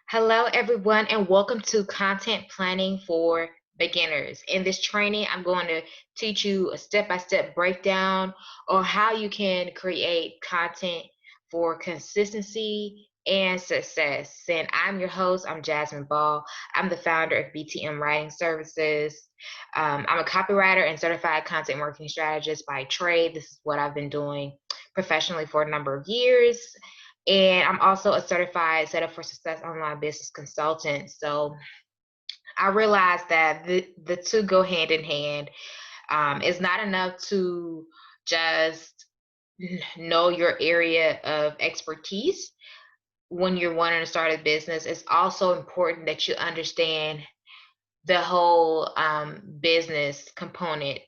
Hello, everyone, and welcome to Content Planning for Beginners. In this training, I'm going to teach you a step-by-step breakdown on how you can create content for consistency and success. And I'm your host, I'm Jasmine Ball. I'm the founder of BTM Writing Services. I'm a copywriter and certified content marketing strategist by trade. This is what I've been doing professionally for a number of years. And I'm also a certified Set Up for Success online business consultant. So I realized that the two go hand in hand. It's not enough to just know your area of expertise when you're wanting to start a business. It's also important that you understand the whole business component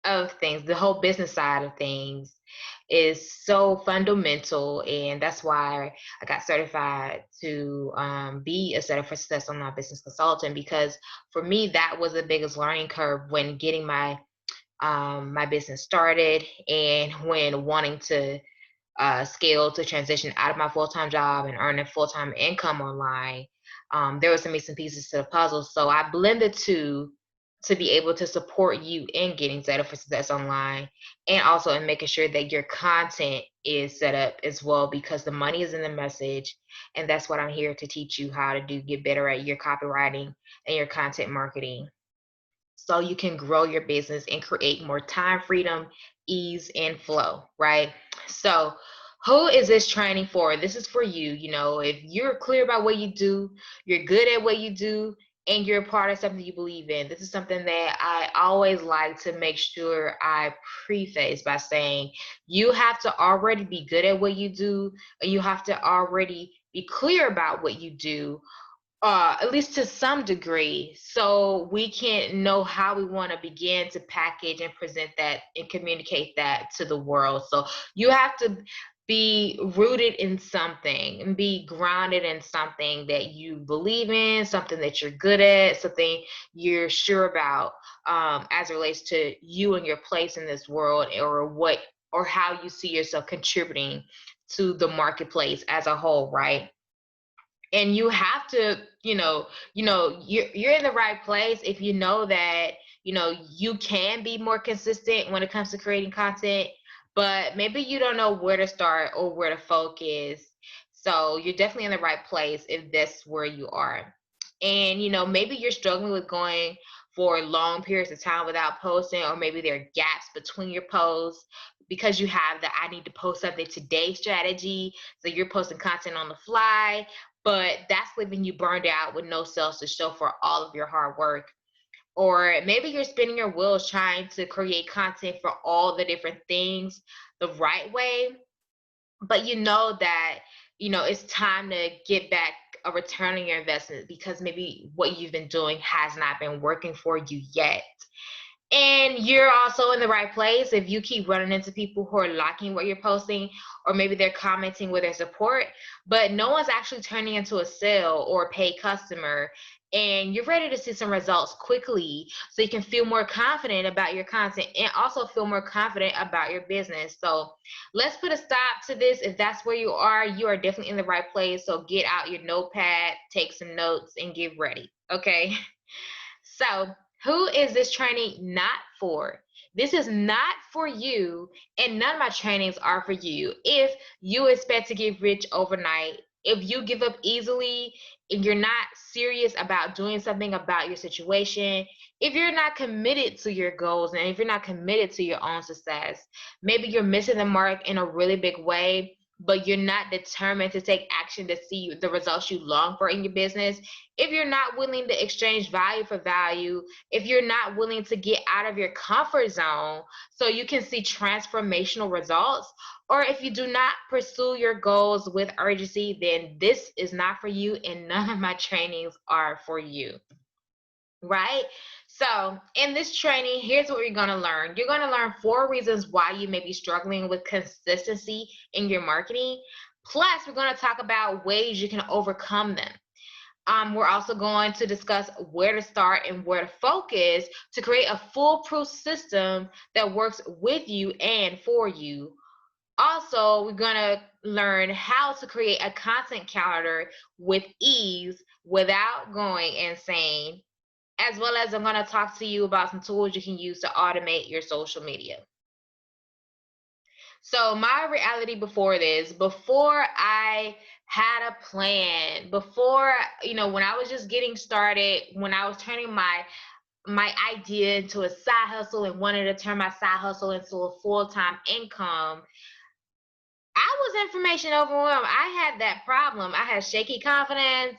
of things, the whole business side of things is so fundamental, and that's why I got certified to be a Set for Success online business consultant, because for me that was the biggest learning curve when getting my business started and when wanting to scale to transition out of my full-time job and earn a full-time income online. There were some missing pieces to the puzzle, so I blended two to be able to support you in getting set up for success online, and also in making sure that your content is set up as well, because the money is in the message, and that's what I'm here to teach you how to do. Get better at your copywriting and your content marketing so you can grow your business and create more time freedom, ease, and flow, right? So, who is this training for? This is for you. If you're clear about what you do, you're good at what you do, and you're a part of something you believe in. This is something that I always like to make sure I preface by saying you have to already be good at what you do, and you have to already be clear about what you do, at least to some degree, so we can know how we want to begin to package and present that and communicate that to the world. So you have to be rooted in something and be grounded in something that you believe in, something that you're good at, something you're sure about, as it relates to you and your place in this world, or how you see yourself contributing to the marketplace as a whole, right? And you have to, you're in the right place if you know that you can be more consistent when it comes to creating content, but maybe you don't know where to start or where to focus. So you're definitely in the right place if that's where you are. And maybe you're struggling with going for long periods of time without posting, or maybe there are gaps between your posts because you have the I need to post something today strategy. So you're posting content on the fly, but that's leaving you burned out with no sales to show for all of your hard work. Or maybe you're spinning your wheels trying to create content for all the different things the right way, but you know that it's time to get back a return on your investment, because maybe what you've been doing has not been working for you yet. And you're also in the right place if you keep running into people who are liking what you're posting, or maybe they're commenting with their support, but no one's actually turning into a sale or a paid customer. And you're ready to see some results quickly so you can feel more confident about your content and also feel more confident about your business. So let's put a stop to this. If that's where you are definitely in the right place. So get out your notepad, take some notes, and get ready. Okay. So, who is this training not for? This is not for you, and none of my trainings are for you. If you expect to get rich overnight, if you give up easily, if you're not serious about doing something about your situation, if you're not committed to your goals, and if you're not committed to your own success, maybe you're missing the mark in a really big way, but you're not determined to take action to see the results you long for in your business, if you're not willing to exchange value for value, if you're not willing to get out of your comfort zone so you can see transformational results, or if you do not pursue your goals with urgency, then this is not for you, and none of my trainings are for you. Right? So, in this training, here's what you're going to learn. You're going to learn 4 reasons why you may be struggling with consistency in your marketing. Plus, we're going to talk about ways you can overcome them. We're also going to discuss where to start and where to focus to create a foolproof system that works with you and for you. Also, we're going to learn how to create a content calendar with ease without going insane, as well as I'm going to talk to you about some tools you can use to automate your social media. So my reality before this, before I had a plan, before, when I was just getting started, when I was turning my idea into a side hustle and wanted to turn my side hustle into a full-time income, I was information overwhelmed. I had that problem. I had shaky confidence.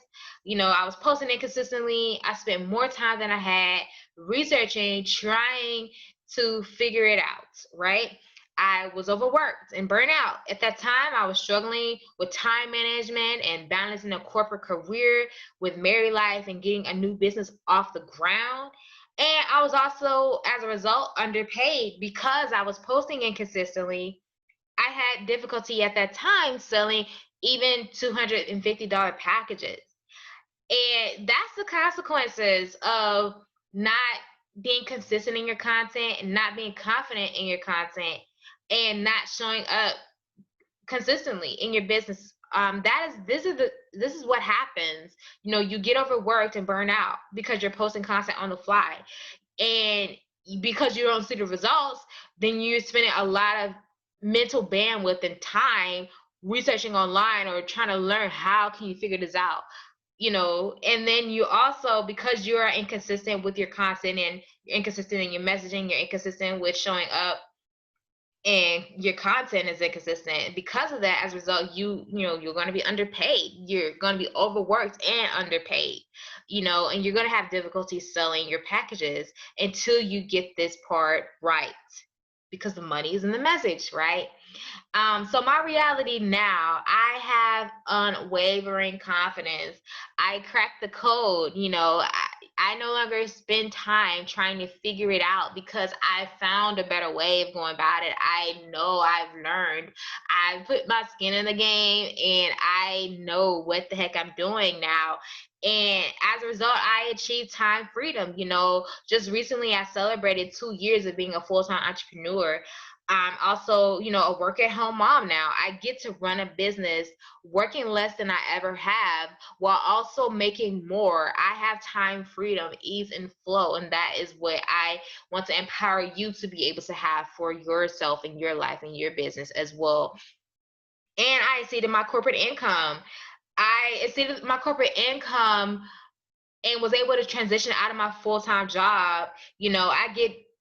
I was posting inconsistently. I spent more time than I had researching, trying to figure it out, right? I was overworked and burnt out. At that time, I was struggling with time management and balancing a corporate career with married life and getting a new business off the ground. And I was also, as a result, underpaid because I was posting inconsistently. I had difficulty at that time selling even $250 packages. And that's the consequences of not being consistent in your content and not being confident in your content and not showing up consistently in your business. This is what happens. You get overworked and burn out because you're posting content on the fly. And because you don't see the results, then you're spending a lot of mental bandwidth and time researching online or trying to learn how can you figure this out. And then you also, because you are inconsistent with your content and you're inconsistent in your messaging, you're inconsistent with showing up, and your content is inconsistent. Because of that, as a result, you're going to be underpaid. You're going to be overworked and underpaid. And you're going to have difficulty selling your packages until you get this part right, because the money is in the message, right? So my reality now, I have unwavering confidence. I cracked the code. I no longer spend time trying to figure it out because I found a better way of going about it. I know I've learned. I put my skin in the game and I know what the heck I'm doing now. And as a result, I achieved time freedom. Just recently I celebrated 2 years of being a full-time entrepreneur. I'm also, a work at home mom now. I get to run a business working less than I ever have while also making more. I have time freedom, ease, and flow. And that is what I want to empower you to be able to have for yourself and your life and your business as well. And I exceeded my corporate income. And was able to transition out of my full-time job.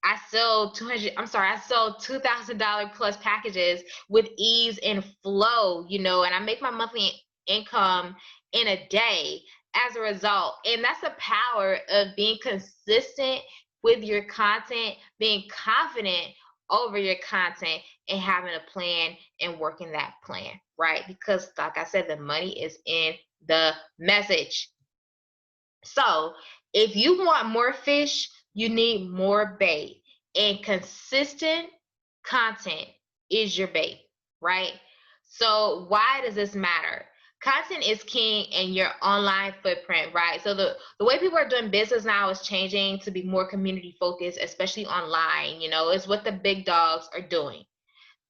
I sell $2,000 plus packages with ease and flow, and I make my monthly income in a day as a result. And that's the power of being consistent with your content, being confident over your content, and having a plan and working that plan, right? Because like I said, the money is in the message. So if you want more fish, you need more bait. And consistent content is your bait, right? So why does this matter? Content is king in your online footprint, right? So the way people are doing business now is changing to be more community focused, especially online. It's what the big dogs are doing.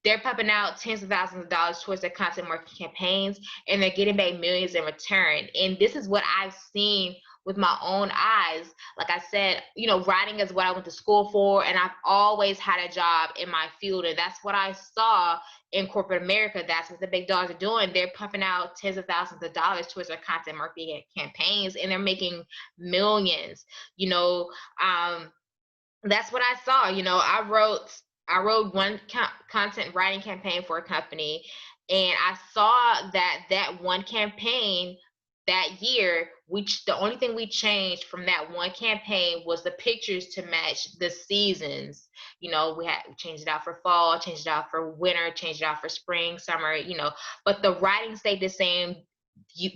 They're pumping out tens of thousands of dollars towards their content marketing campaigns, and they're getting back millions in return. And this is what I've seen with my own eyes. Like I said, writing is what I went to school for, and I've always had a job in my field, and that's what I saw in corporate America. That's what the big dogs are doing. They're pumping out tens of thousands of dollars towards their content marketing campaigns, and they're making millions. That's what I saw. I wrote one content writing campaign for a company, and I saw that one campaign that year, which the only thing we changed from that one campaign was the pictures to match the seasons. We changed it out for fall, changed it out for winter, changed it out for spring, summer, but the writing stayed the same.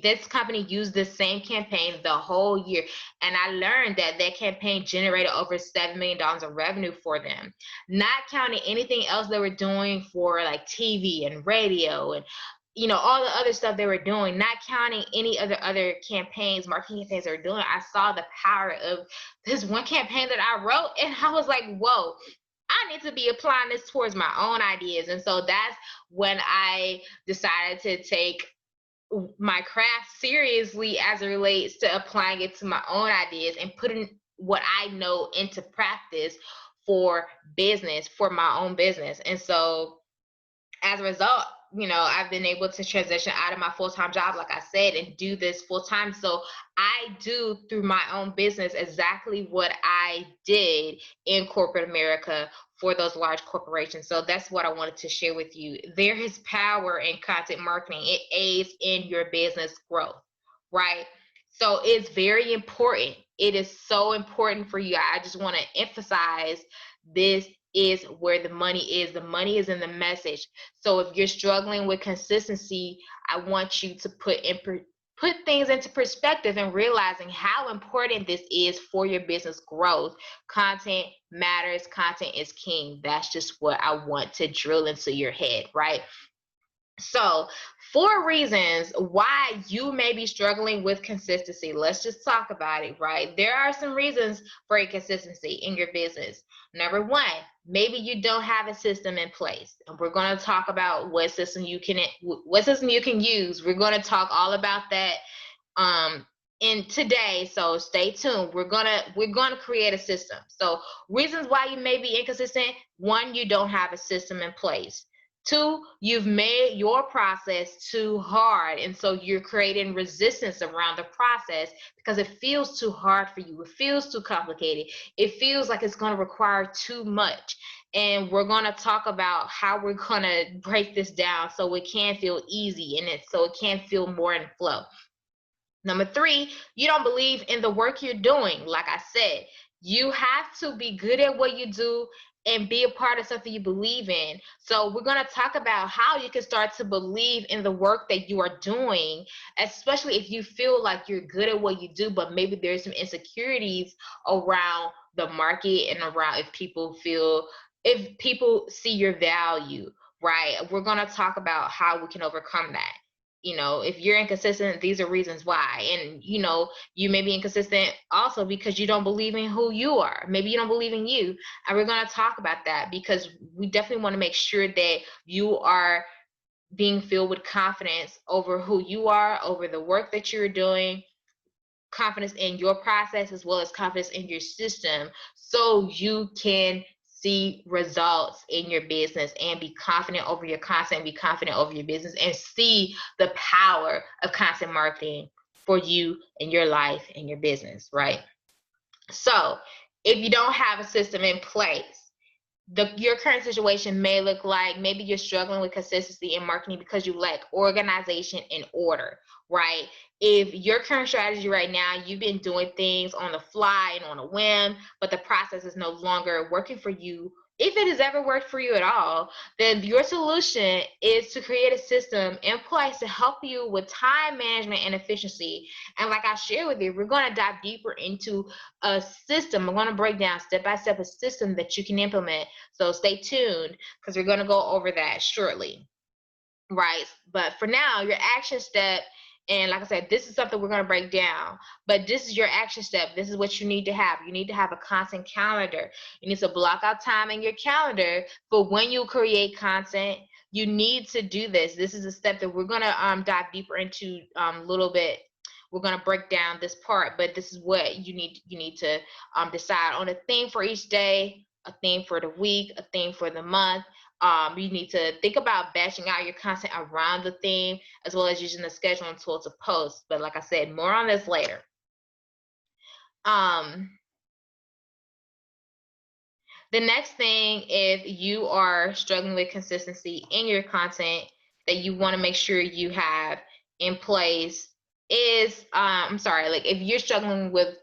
This company used the same campaign the whole year, and I learned that campaign generated over $7 million of revenue for them, not counting anything else they were doing for like TV and radio and all the other stuff they were doing, not counting any other campaigns, marketing campaigns they were doing. I saw the power of this one campaign that I wrote, and I was like, whoa. I need to be applying this towards my own ideas. And so that's when I decided to take my craft seriously as it relates to applying it to my own ideas and putting what I know into practice for business, for my own business. And so as a result, I've been able to transition out of my full-time job, like I said, and do this full-time. So I do through my own business exactly what I did in corporate America for those large corporations. So that's what I wanted to share with you. There is power in content marketing. It aids in your business growth, right? So it's very important. It is so important for you. I just want to emphasize this is where the money is. The money is in the message. So if you're struggling with consistency, I want you to put things into perspective and realizing how important this is for your business growth. Content matters. Content is king. That's just what I want to drill into your head, right? So, 4 reasons why you may be struggling with consistency. Let's just talk about it, right? There are some reasons for inconsistency in your business. Number 1, maybe you don't have a system in place. And we're going to talk about what system you can use. We're going to talk all about that in today, so stay tuned. We're gonna create a system. So reasons why you may be inconsistent: 1, you don't have a system in place. 2, you've made your process too hard, and so you're creating resistance around the process because it feels too hard for you. It feels too complicated. It feels like it's going to require too much. And we're going to talk about how we're going to break this down so it can feel easy so it can feel more in flow. Number 3, you don't believe in the work you're doing. Like I said, you have to be good at what you do and be a part of something you believe in. So we're going to talk about how you can start to believe in the work that you are doing, especially if you feel like you're good at what you do, but maybe there's some insecurities around the market and around if people see your value, right? We're going to talk about how we can overcome that. If you're inconsistent, these are reasons why. And you may be inconsistent also because you don't believe in who you are. Maybe you don't believe in you. And we're going to talk about that because we definitely want to make sure that you are being filled with confidence over who you are, over the work that you're doing, confidence in your process, as well as confidence in your system, so you can see results in your business and be confident over your content, be confident over your business, and see the power of content marketing for you and your life and your business, right? So if you don't have a system in place, your current situation may look like maybe you're struggling with consistency in marketing because you lack organization and order, right? If your current strategy right now, you've been doing things on the fly and on a whim, but the process is no longer working for you, if it has ever worked for you at all, then your solution is to create a system in place to help you with time management and efficiency. And like I shared with you, we're going to dive deeper into a system. I'm going to break down step by step a system that you can implement. So stay tuned because we're going to go over that shortly, right? But for now, your action step, and like I said, this is something we're going to break down, but this is your action step. This is what you need to have. You need to have a content calendar. You need to block out time in your calendar for when you create content. You need to do this. This is a step that we're going to dive deeper into a little bit. We're going to break down this part, but this is what you need to decide on: a theme for each day, a theme for the week, a theme for the month. You need to think about batching out your content around the theme, as well as using the scheduling tool to post. But like I said, more on this later. The next thing, if you are struggling with consistency in your content that you want to make sure you have in place is, like if you're struggling with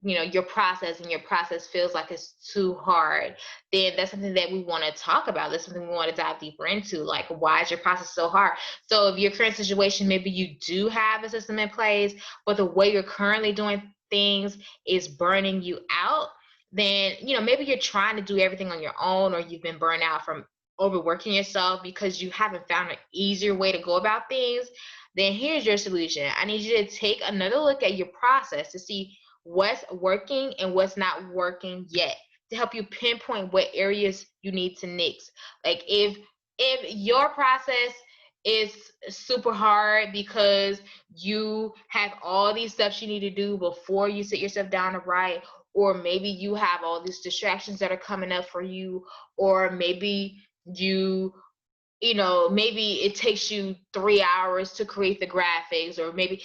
your process and your process feels like it's too hard, then that's something that we want to talk about. That's something we want to dive deeper into. Like, why is your process so hard? So if your current situation, maybe you do have a system in place, but the way you're currently doing things is burning you out, then maybe you're trying to do everything on your own, or you've been burned out from overworking yourself because you haven't found an easier way to go about things. Then here's your solution. I need you to take another look at your process to see what's working and what's not working yet. to help you pinpoint what areas you need to nix. Like if your process is super hard because you have all these steps you need to do before you sit yourself down to write, or maybe you have all these distractions that are coming up for you, or maybe you maybe it takes you 3 hours to create the graphics, or maybe,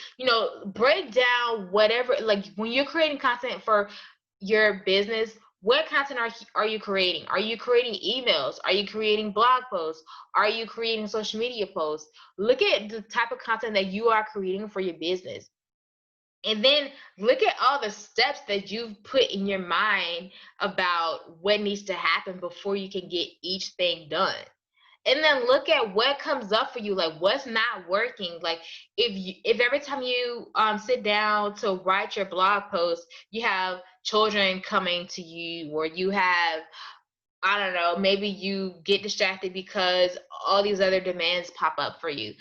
break down whatever, like when you're creating content for your business, what content are you creating? Are you creating emails? Are you creating blog posts? Are you creating social media posts? Look at the type of content that you are creating for your business. And then look at all the steps that you've put in your mind about what needs to happen before you can get each thing done. And then look at what comes up for you, like what's not working. Like if every time you sit down to write your blog post, you have children coming to you, or you have, I don't know, maybe you get distracted because all these other demands pop up for you.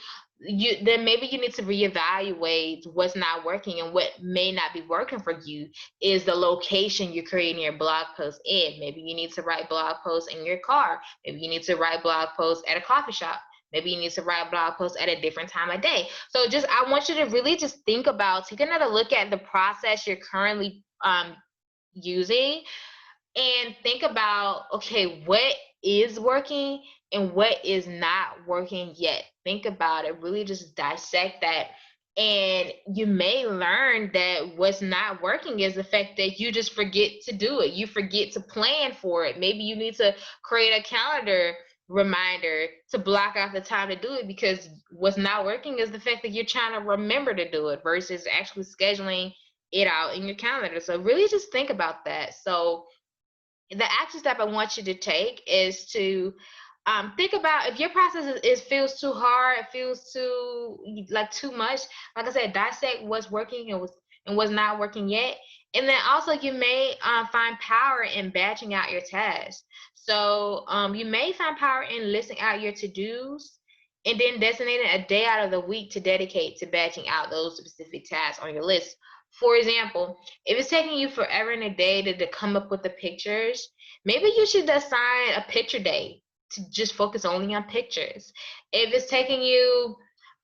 Then maybe you need to reevaluate what's not working, and what may not be working for you is the location you're creating your blog post in. Maybe you need to write blog posts in your car. Maybe you need to write blog posts at a coffee shop. Maybe you need to write blog posts at a different time of day. So I want you to really just think about, take another look at the process you're currently using, and think about, okay, what is working and what is not working yet. Think about it, really just dissect that. And you may learn that what's not working is the fact that you just forget to do it. You forget to plan for it. Maybe you need to create a calendar reminder to block out the time to do it, because what's not working is the fact that you're trying to remember to do it versus actually scheduling it out in your calendar. So really just think about that. So the action step I want you to take is to think about, if your process feels too hard, it feels too like too much. Like I said, dissect what's working and what's not working yet. And then also you may find power in batching out your tasks. So you may find power in listing out your to-dos and then designating a day out of the week to dedicate to batching out those specific tasks on your list. For example, if it's taking you forever in a day to come up with the pictures, maybe you should assign a picture day to just focus only on pictures. If it's taking you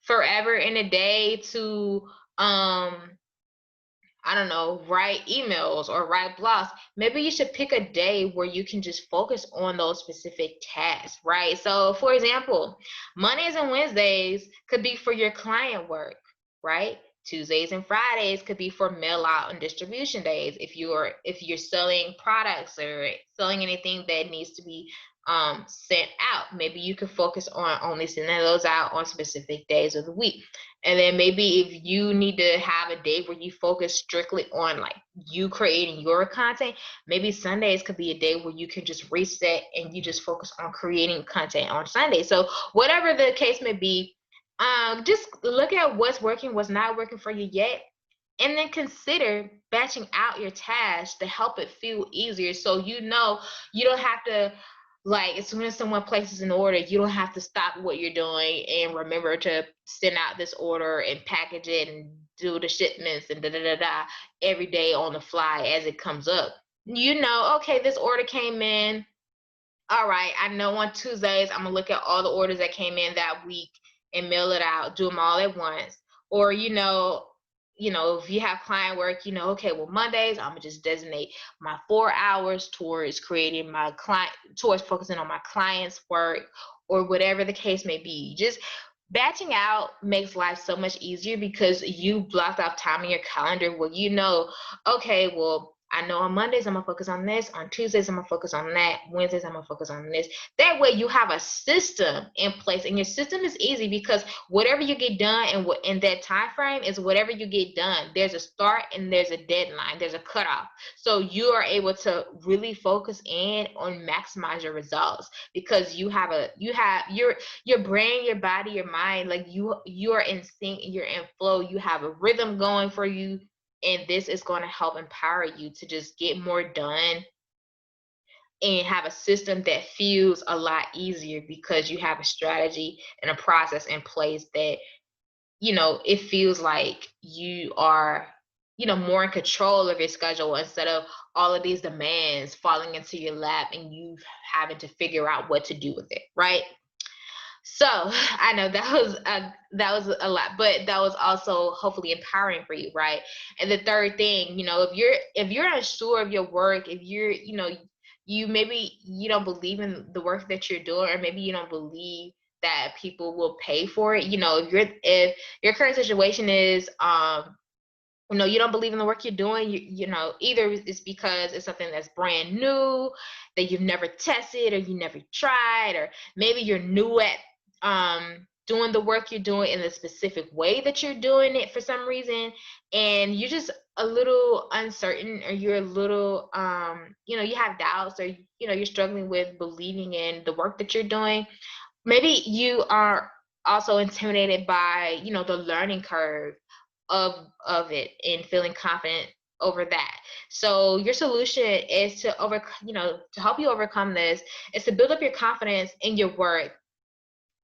forever in a day to I don't know, write emails or write blogs, maybe you should pick a day where you can just focus on those specific tasks, right? So for example, Mondays and Wednesdays could be for your client work, right? Tuesdays and Fridays could be for mail out and distribution days. If you're selling products or selling anything that needs to be sent out, maybe you could focus on only sending those out on specific days of the week. And then maybe if you need to have a day where you focus strictly on like you creating your content, maybe Sundays could be a day where you can just reset and you just focus on creating content on Sunday. So whatever the case may be, just look at what's working, what's not working for you yet, and then consider batching out your tasks to help it feel easier. So you don't have to, like, as soon as someone places an order, you don't have to stop what you're doing and remember to send out this order and package it and do the shipments and da da da da every day on the fly as it comes up. Okay, this order came in. All right, I know on Tuesdays I'm gonna look at all the orders that came in that week and mail it out, do them all at once. Or if you have client work, okay, well, Mondays I'm gonna just designate my 4 hours towards creating my client, towards focusing on my client's work, or whatever the case may be. Just batching out makes life so much easier because you blocked off time in your calendar where okay, well, I know on Mondays I'm gonna focus on this, on Tuesdays I'm gonna focus on that, Wednesdays I'm gonna focus on this. That way you have a system in place, and your system is easy because whatever you get done and what in that time frame is whatever you get done. There's a start and there's a deadline, there's a cutoff. So you are able to really focus in on maximize your results because you have your brain, your body, your mind, like you are in sync, you're in flow, you have a rhythm going for you. And this is going to help empower you to just get more done and have a system that feels a lot easier because you have a strategy and a process in place that, it feels like you are more in control of your schedule instead of all of these demands falling into your lap and you having to figure out what to do with it, right? So I know that was a lot, but that was also hopefully empowering for you, right? And the third thing, if you're unsure of your work, if you don't believe in the work that you're doing, or maybe you don't believe that people will pay for it. If your current situation is you don't believe in the work you're doing, either it's because it's something that's brand new that you've never tested or you never tried, or maybe you're new at doing the work you're doing in the specific way that you're doing it for some reason, and you're just a little uncertain, or you're a little you have doubts, or you're struggling with believing in the work that you're doing. Maybe you are also intimidated by the learning curve of it and feeling confident over that. So your solution is to help you overcome this, is to build up your confidence in your work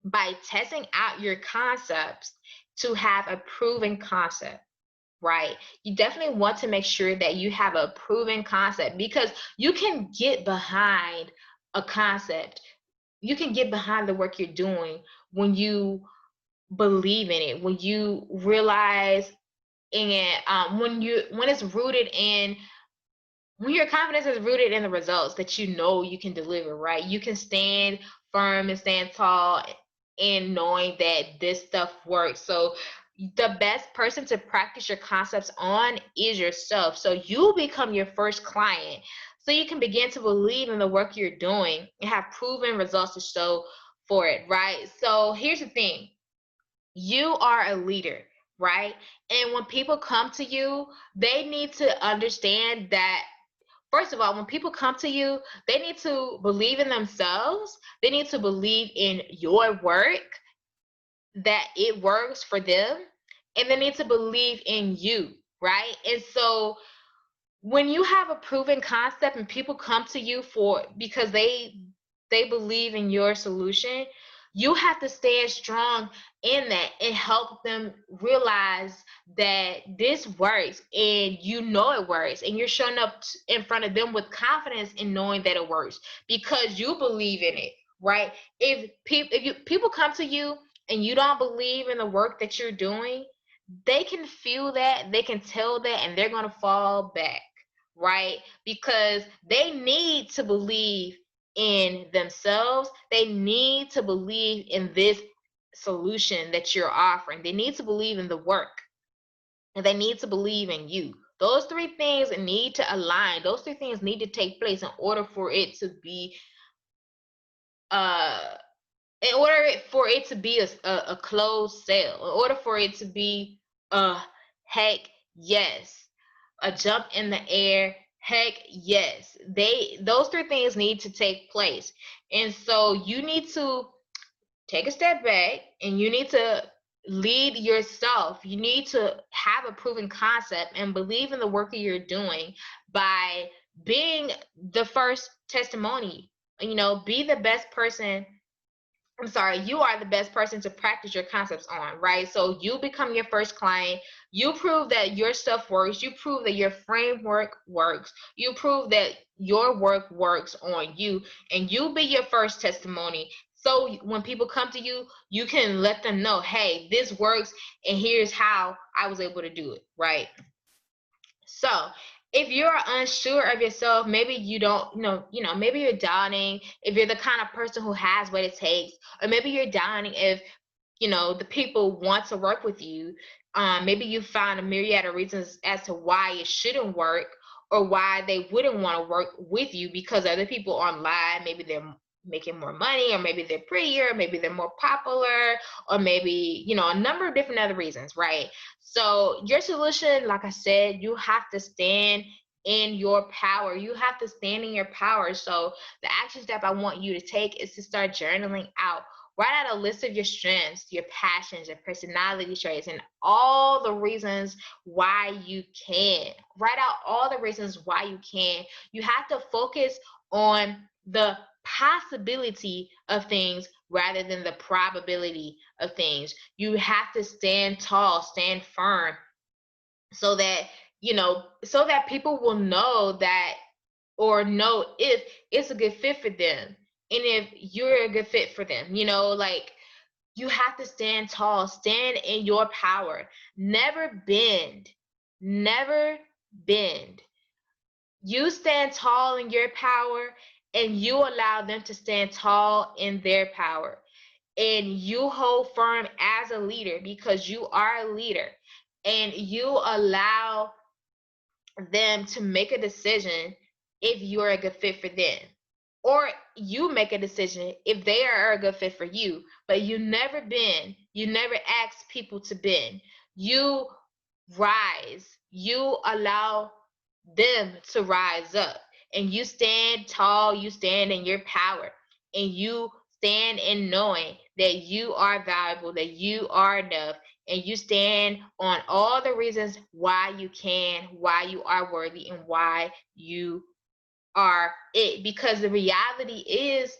by testing out your concepts to have a proven concept. Right. You definitely want to make sure that you have a proven concept, because you can get behind a concept. You can get behind the work you're doing when you believe in it, when you realize in it, when it's rooted in, when your confidence is rooted in the results that you can deliver, right? You can stand firm and stand tall in knowing that this stuff works. So the best person to practice your concepts on is yourself. So you become your first client, so you can begin to believe in the work you're doing and have proven results to show for it, right? So here's the thing. You are a leader, right? And when people come to you, they need to understand that, first of all, when people come to you, they need to believe in themselves. They need to believe in your work, that it works for them, and they need to believe in you, right? And so when you have a proven concept and people come to you because they believe in your solution, you have to stand strong in that and help them realize that this works, and it works, and you're showing up in front of them with confidence in knowing that it works because you believe in it, right? If people come to you and you don't believe in the work that you're doing, they can feel that, they can tell that, and they're going to fall back, right? Because they need to believe in themselves. They need to believe in this solution that you're offering. They need to believe in the work, and they need to believe in you. Those three things need to align. Those three things need to take place in order for it to be uh a closed sale, in order for it to be a heck yes, a jump in the air, heck yes. Those three things need to take place. And so you need to take a step back and you need to lead yourself. You need to have a proven concept and believe in the work that you're doing by being the first testimony. Be the best person. I'm sorry, you are the best person to practice your concepts on, right? So you become your first client. You prove that your stuff works. You prove that your framework works. You prove that your work works on you, and you be your first testimony. So when people come to you, you can let them know, hey, this works, and here's how I was able to do it, right? So if you're unsure of yourself, maybe you don't maybe you're doubting if you're the kind of person who has what it takes, or maybe you're doubting if the people want to work with you. Maybe you found a myriad of reasons as to why it shouldn't work, or why they wouldn't want to work with you, because other people online, maybe they're making more money, or maybe they're prettier, or maybe they're more popular, or maybe a number of different other reasons, right? So your solution, like I said, you have to stand in your power. You have to stand in your power. So the action step I want you to take is to start journaling out. Write out a list of your strengths, your passions, your personality traits, and all the reasons why you can. Write out all the reasons why you can. You have to focus on the possibility of things rather than the probability of things. You have to stand tall, stand firm, so that so that people will know that, or know if it's a good fit for them, and if you're a good fit for them. Like, you have to stand tall, stand in your power, never bend, never bend. You stand tall in your power, and you allow them to stand tall in their power. And you hold firm as a leader, because you are a leader, and you allow them to make a decision if you're a good fit for them. Or you make a decision if they are a good fit for you, but you never bend. You never ask people to bend. You rise. You allow them to rise up. And you stand tall, you stand in your power, and you stand in knowing that you are valuable, that you are enough, and you stand on all the reasons why you can, why you are worthy, and why you are it. Because the reality is,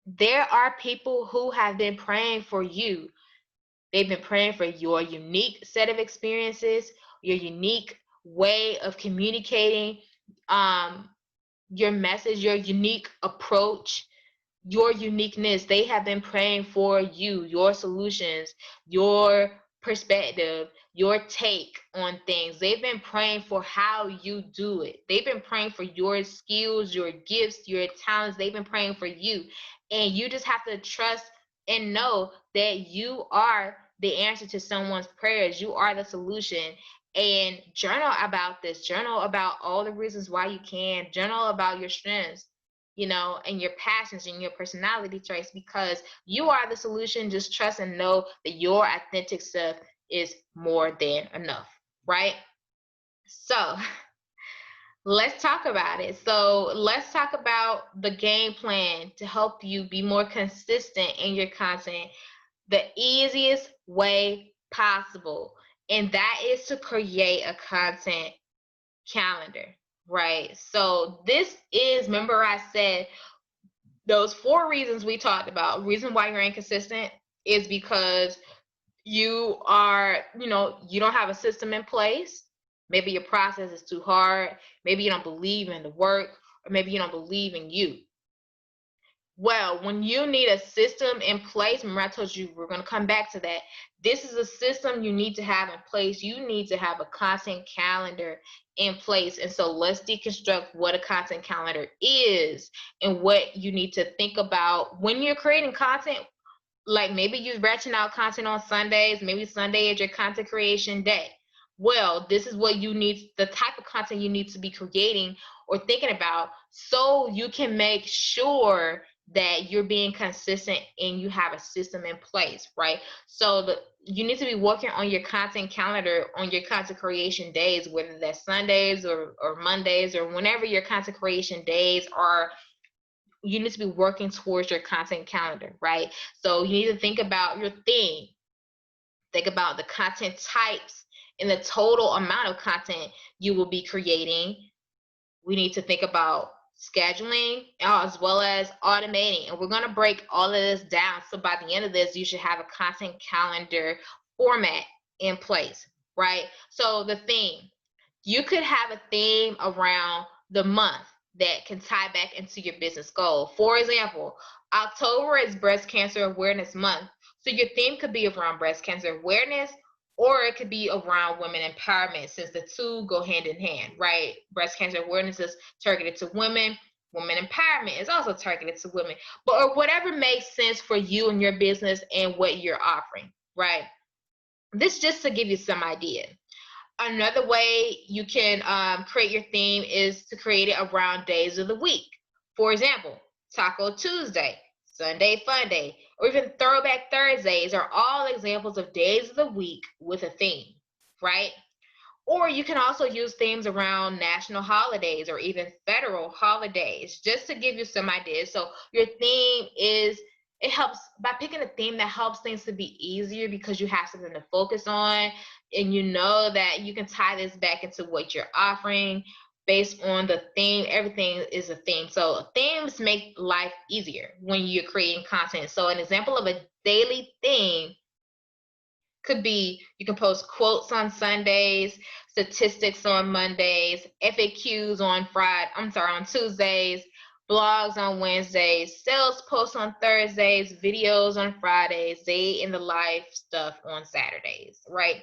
there are people who have been praying for you. They've been praying for your unique set of experiences, your unique way of communicating, um, your message, your unique approach, your uniqueness. They have been praying for you, your solutions, your perspective, your take on things. They've been praying for how you do it. They've been praying for your skills, your gifts, your talents. They've been praying for you. And you just have to trust and know that you are the answer to someone's prayers. You are the solution. And journal about this. Journal about all the reasons why you can. Journal about your strengths, and your passions and your personality traits, because you are the solution. Just trust and know that your authentic self is more than enough, right? So let's talk about it. So let's talk about the game plan to help you be more consistent in your content the easiest way possible. And that is to create a content calendar, right? So this is, remember I said, those 4 reasons we talked about. Reason why you're inconsistent is because you are, you don't have a system in place. Maybe your process is too hard. Maybe you don't believe in the work, or maybe you don't believe in you. Well, when you need a system in place, remember I told you we're going to come back to that. This is a system you need to have in place. You need to have a content calendar in place. And so let's deconstruct what a content calendar is and what you need to think about when you're creating content. Like, maybe you're batching out content on Sundays. Maybe Sunday is your content creation day. Well, this is what you need, the type of content you need to be creating or thinking about, so you can make sure that you're being consistent and you have a system in place, right? So you need to be working on your content calendar on your content creation days, whether that's Sundays or Mondays, or whenever your content creation days are. You need to be working towards your content calendar, right? So you need to think about your theme, think about the content types and the total amount of content you will be creating. We need to think about scheduling as well as automating. And we're going to break all of this down. So by the end of this, you should have a content calendar format in place, right? So the theme, you could have a theme around the month that can tie back into your business goal. For example, October is Breast Cancer Awareness Month. So your theme could be around breast cancer awareness, or it could be around women empowerment, since the two go hand in hand, right? Breast cancer awareness is targeted to women. Women empowerment is also targeted to women. But or whatever makes sense for you and your business and what you're offering, right? This just to give you some idea. Another way you can create your theme is to create it around days of the week. For example, Taco Tuesday, Sunday Fun Day, or even Throwback Thursdays are all examples of days of the week with a theme, right? Or you can also use themes around national holidays or even federal holidays, just to give you some ideas. So your theme is, it helps by picking a theme that helps things to be easier, because you have something to focus on, and you know that you can tie this back into what you're offering based on the theme. Everything is a theme. So themes make life easier when you're creating content. So an example of a daily theme could be, you can post quotes on Sundays, statistics on Mondays, FAQs on Tuesdays, blogs on Wednesdays, sales posts on Thursdays, videos on Fridays, day in the life stuff on Saturdays, right?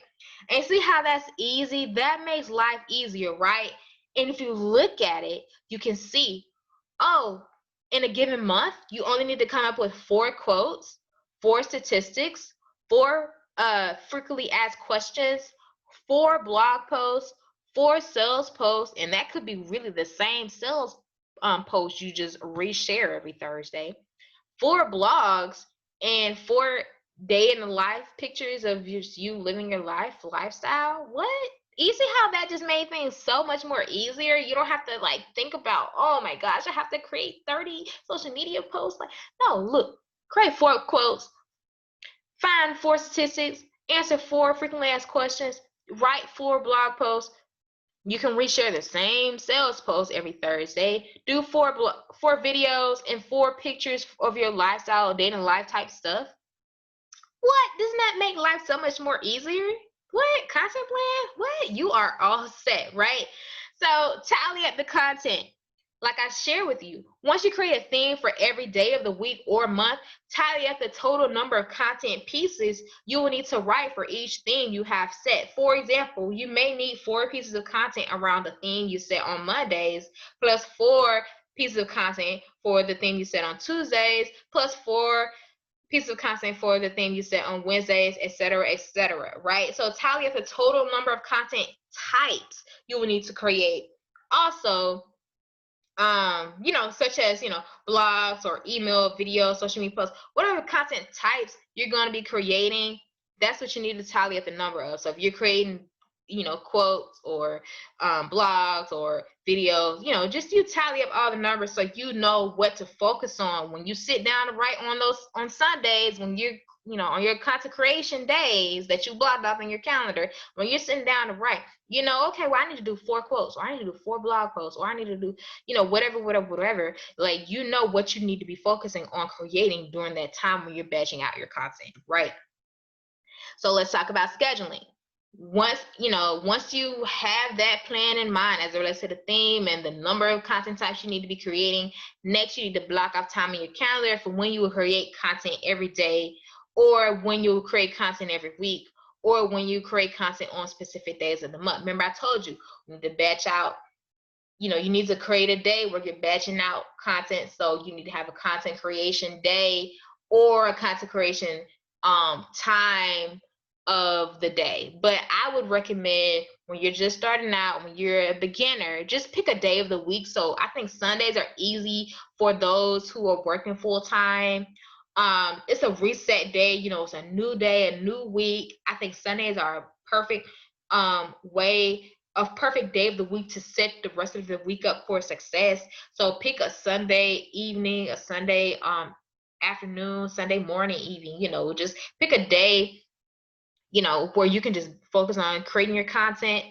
And see how that's easy? That makes life easier, right? And if you look at it, you can see, oh, in a given month, you only need to come up with 4 quotes, 4 statistics, 4 frequently asked questions, 4 blog posts, 4 sales posts, and that could be really the same sales post you just reshare every Thursday, 4 blogs, and 4 day in the life pictures of just you living your lifestyle. What? You see how that just made things so much more easier? You don't have to like think about, oh my gosh, I have to create 30 social media posts. Like, no, look, create 4 quotes, find 4 statistics, answer 4 frequently asked questions, write 4 blog posts. You can reshare the same sales post every Thursday. Do 4 videos and 4 pictures of your lifestyle, dating life type stuff. What? Doesn't that make life so much more easier? What? Content plan? What? You are all set, right? So tally up the content. Like I share with you, once you create a theme for every day of the week or month, tally up the total number of content pieces you will need to write for each theme you have set. For example, you may need 4 pieces of content around the theme you set on Mondays, plus 4 pieces of content for the theme you set on Tuesdays, plus 4 pieces of content for the thing you set on Wednesdays, etc., right? So tally up the total number of content types you will need to create. Also, such as, blogs or email, video, social media posts, whatever content types you're going to be creating, that's what you need to tally up the number of. So if you're creating, quotes or blogs or videos, just you tally up all the numbers so you know what to focus on when you sit down to write on Sundays, when you're on your content creation days that you blocked off in your calendar, when you're sitting down to write, okay, well, I need to do 4 quotes, or I need to do 4 blog posts, or I need to do, whatever. Like, what you need to be focusing on creating during that time when you're batching out your content, right? So let's talk about scheduling. Once you have that plan in mind as it relates to the theme and the number of content types you need to be creating, next you need to block off time in your calendar for when you will create content every day, or when you will create content every week, or when you create content on specific days of the month. Remember, I told you need to batch out. You need to create a day where you're batching out content. So you need to have a content creation day or a content creation time of the day. But I would recommend, when you're just starting out, when you're a beginner, just pick a day of the week. So I think Sundays are easy for those who are working full time. It's a reset day, it's a new day, a new week. I think Sundays are a perfect perfect day of the week to set the rest of the week up for success. So pick a Sunday evening, a Sunday afternoon, Sunday morning, even, just pick a day, where you can just focus on creating your content.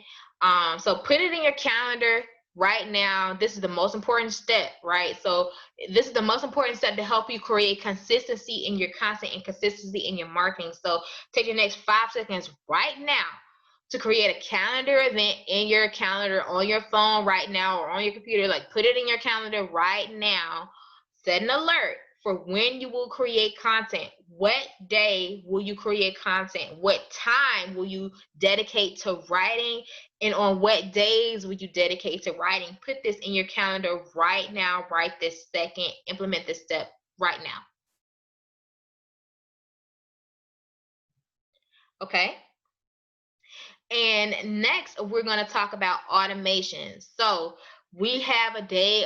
So put it in your calendar right now. This is the most important step, right? So this is the most important step to help you create consistency in your content and consistency in your marketing. So take your next 5 seconds right now to create a calendar event in your calendar on your phone right now, or on your computer. Like, put it in your calendar right now. Set an alert for when you will create content. What day will you create content? What time will you dedicate to writing? And on what days will you dedicate to writing? Put this in your calendar right now, right this second. Implement this step right now. Okay? And next, we're going to talk about automation. So we have a day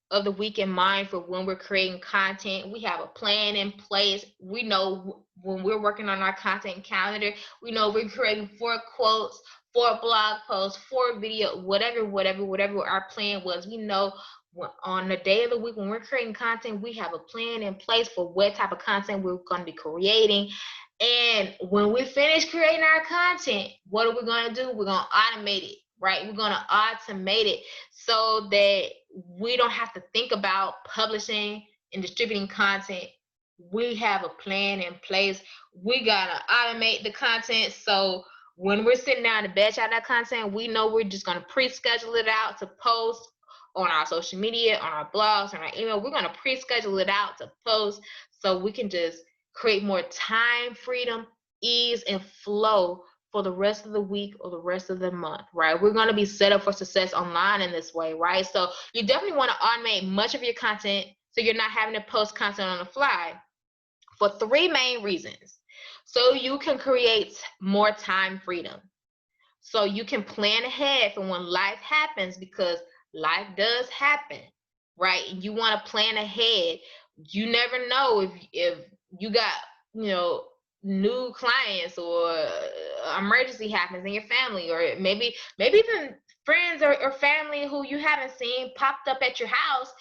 of the week in mind for when we're creating content. We have a plan in place. We know when we're working on our content calendar, we know we're creating 4 quotes, 4 blog posts, 4 video, whatever our plan was. We know on the day of the week when we're creating content, we have a plan in place for what type of content we're going to be creating. And when we finish creating our content, what are we going to do? We're going to automate it, right? We're going to automate it so that we don't have to think about publishing and distributing content. We have a plan in place. We got to automate the content so when we're sitting down to batch out that content, we know we're just going to pre-schedule it out to post on our social media, on our blogs, on our email. We're going to pre-schedule it out to post so we can just create more time, freedom, ease, and flow for the rest of the week or the rest of the month, right? We're going to be set up for success online in this way, right? So you definitely want to automate much of your content so you're not having to post content on the fly for 3 main reasons. So you can create more time freedom. So you can plan ahead for when life happens, because life does happen, right? And you want to plan ahead. You never know if you got, new clients, or emergency happens in your family, or maybe even friends or family who you haven't seen popped up at your house,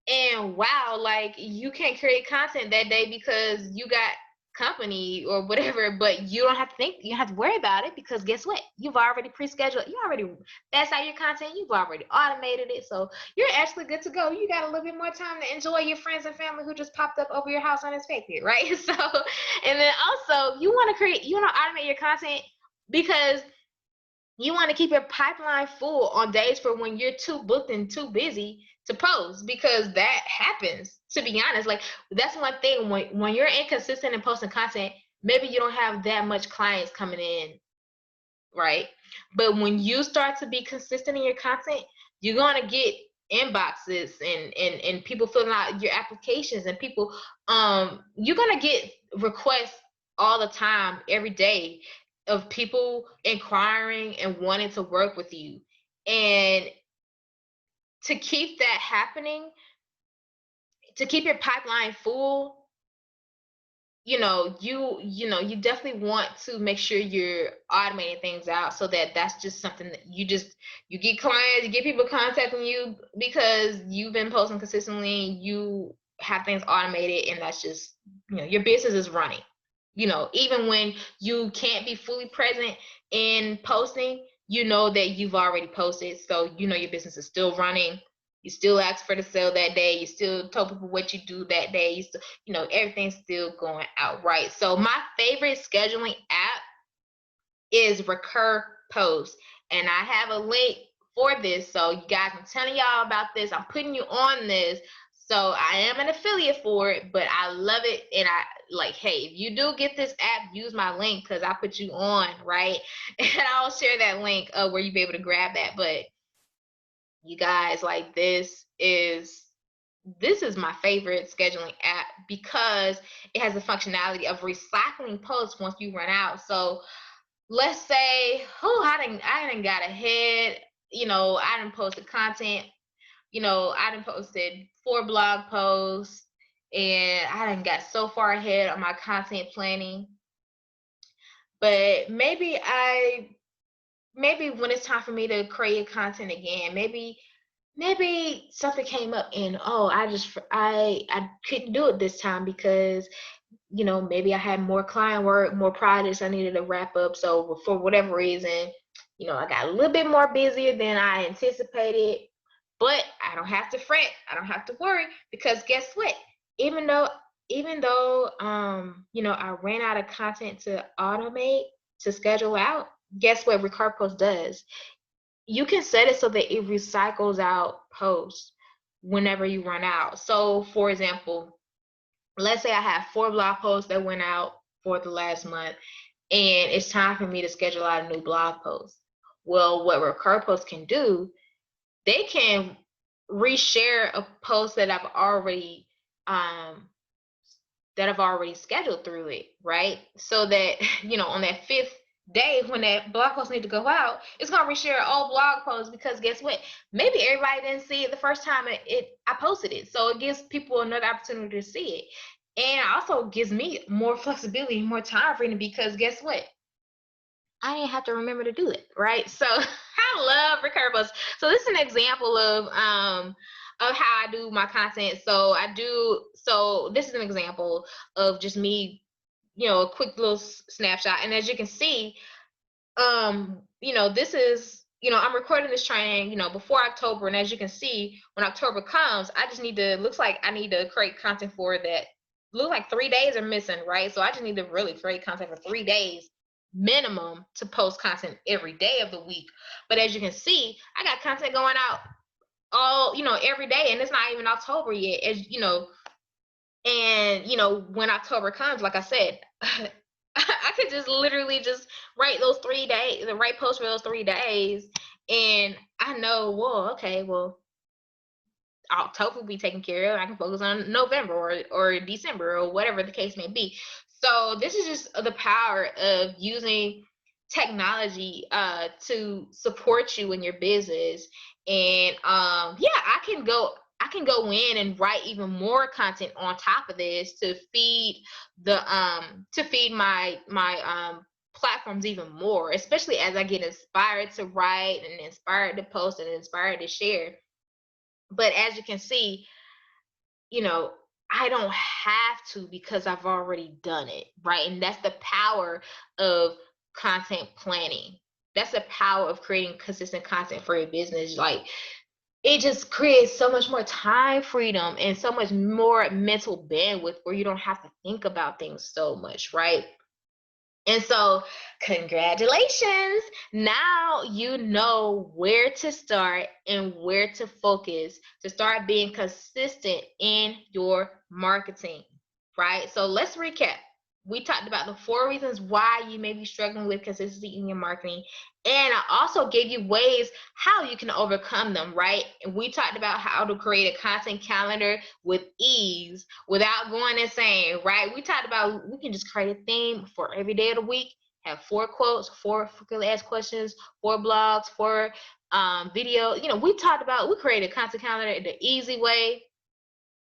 and wow, like you can't create content that day because you got company or whatever, but you don't have to think, you don't have to worry about it, because guess what? You've already pre-scheduled, you already, that's out your content, you've already automated it, so you're actually good to go. You got a little bit more time to enjoy your friends and family who just popped up over your house unexpected, right? So, and then also you want to automate your content because you want to keep your pipeline full on days for when you're too booked and too busy to post, because that happens, to be honest. Like, that's one thing, when you're inconsistent in posting content, maybe you don't have that much clients coming in, right? But when you start to be consistent in your content, you're going to get inboxes and people filling out your applications, and people, you're going to get requests all the time, every day, of people inquiring and wanting to work with you. And to keep that happening, to keep your pipeline full, you definitely want to make sure you're automating things out, so that that's just something that you get clients, you get people contacting you because you've been posting consistently, you have things automated, and that's just, your business is running. Even when you can't be fully present in posting, you know that you've already posted, so your business is still running. You still ask for the sale that day. You still told people what you do that day. You still, everything's still going out right. So my favorite scheduling app is Recur Post, and I have a link for this. So you guys, I'm telling y'all about this. I'm putting you on this. So I am an affiliate for it, but I love it. And I like, hey, if you do get this app, use my link, because I put you on, right? And I'll share that link where you'll be able to grab that. But you guys, like, this is my favorite scheduling app, because it has the functionality of recycling posts once you run out. So let's say, I didn't got ahead, I didn't posted content, I done posted 4 blog posts, and I done got so far ahead on my content planning. But maybe when it's time for me to create content again, maybe something came up, and I couldn't do it this time because maybe I had more client work, more projects I needed to wrap up. So for whatever reason, I got a little bit more busier than I anticipated. But I don't have to fret. I don't have to worry, because guess what? Even though I ran out of content to automate, to schedule out, guess what Recur Post does? You can set it so that it recycles out posts whenever you run out. So for example, let's say I have 4 blog posts that went out for the last month, and it's time for me to schedule out a new blog post. Well, what Recur Post can do, they can reshare a post that I've already scheduled through it, right? So that on that 5th day when that blog post needs to go out, it's gonna reshare all blog posts, because guess what? Maybe everybody didn't see it the first time I posted it, so it gives people another opportunity to see it, and also gives me more flexibility, more time freedom, because guess what? I didn't have to remember to do it, right? So I love Recur Post. So this is an example of how I do my content. So this is an example of just me, a quick little snapshot. And as you can see, this is, I'm recording this training, before October. And as you can see, when October comes, looks like I need to create content for that. Looks like 3 days are missing, right? So I just need to really create content for 3 days minimum to post content every day of the week. But as you can see, I got content going out all, every day, and it's not even October yet. As you know, and when October comes, like I said, I could just literally just write those 3 days, the right post for those 3 days, and I know, well, okay, well, October will be taken care of. I can focus on November or December or whatever the case may be. So this is just the power of using technology to support you in your business. And yeah, I can go in and write even more content on top of this to feed my platforms even more, especially as I get inspired to write and inspired to post and inspired to share. But as you can see, you know, I don't have to because I've already done it, right? And that's the power of content planning. That's the power of creating consistent content for your business. Like, it just creates so much more time freedom and so much more mental bandwidth where you don't have to think about things so much, right? And so, congratulations. Now you know where to start and where to focus to start being consistent in your marketing, right? So, let's recap. We talked about the 4 reasons why you may be struggling with consistency in your marketing. And I also gave you ways how you can overcome them, right? And we talked about how to create a content calendar with ease without going insane, right? We talked about we can just create a theme for every day of the week, have 4 quotes, 4 frequently asked questions, 4 blogs, 4 video. We talked about we created a content calendar the easy way.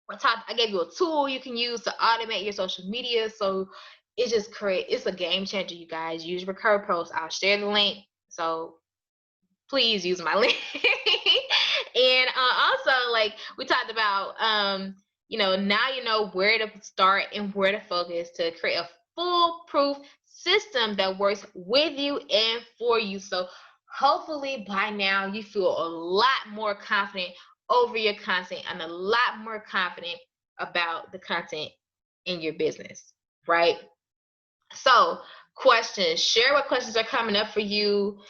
I gave you a tool you can use to automate your social media. So it's a game changer, you guys. Use recur posts. I'll share the link. So please use my link. And also, like we talked about, now you know where to start and where to focus to create a foolproof system that works with you and for you. So hopefully by now you feel a lot more confident over your content and a lot more confident about the content in your business, right? So, questions. Share what questions are coming up for you.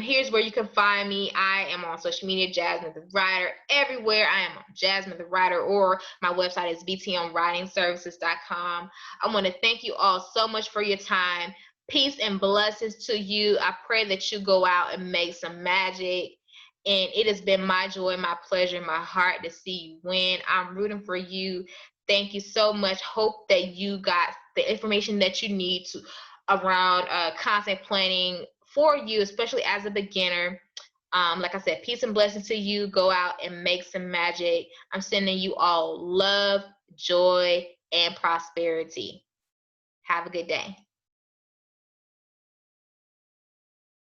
Here's where you can find me. I am on social media, Jasmine the Writer. Everywhere I am on Jasmine the Writer, or my website is btonwritingservices.com. I want to thank you all so much for your time. Peace and blessings to you. I pray that you go out and make some magic. And it has been my joy, my pleasure, my heart to see you win. I'm rooting for you. Thank you so much. Hope that you got the information that you need to around content planning for you, especially as a beginner. Like I said, peace and blessings to you. Go out and make some magic. I'm sending you all love, joy, and prosperity. Have a good day.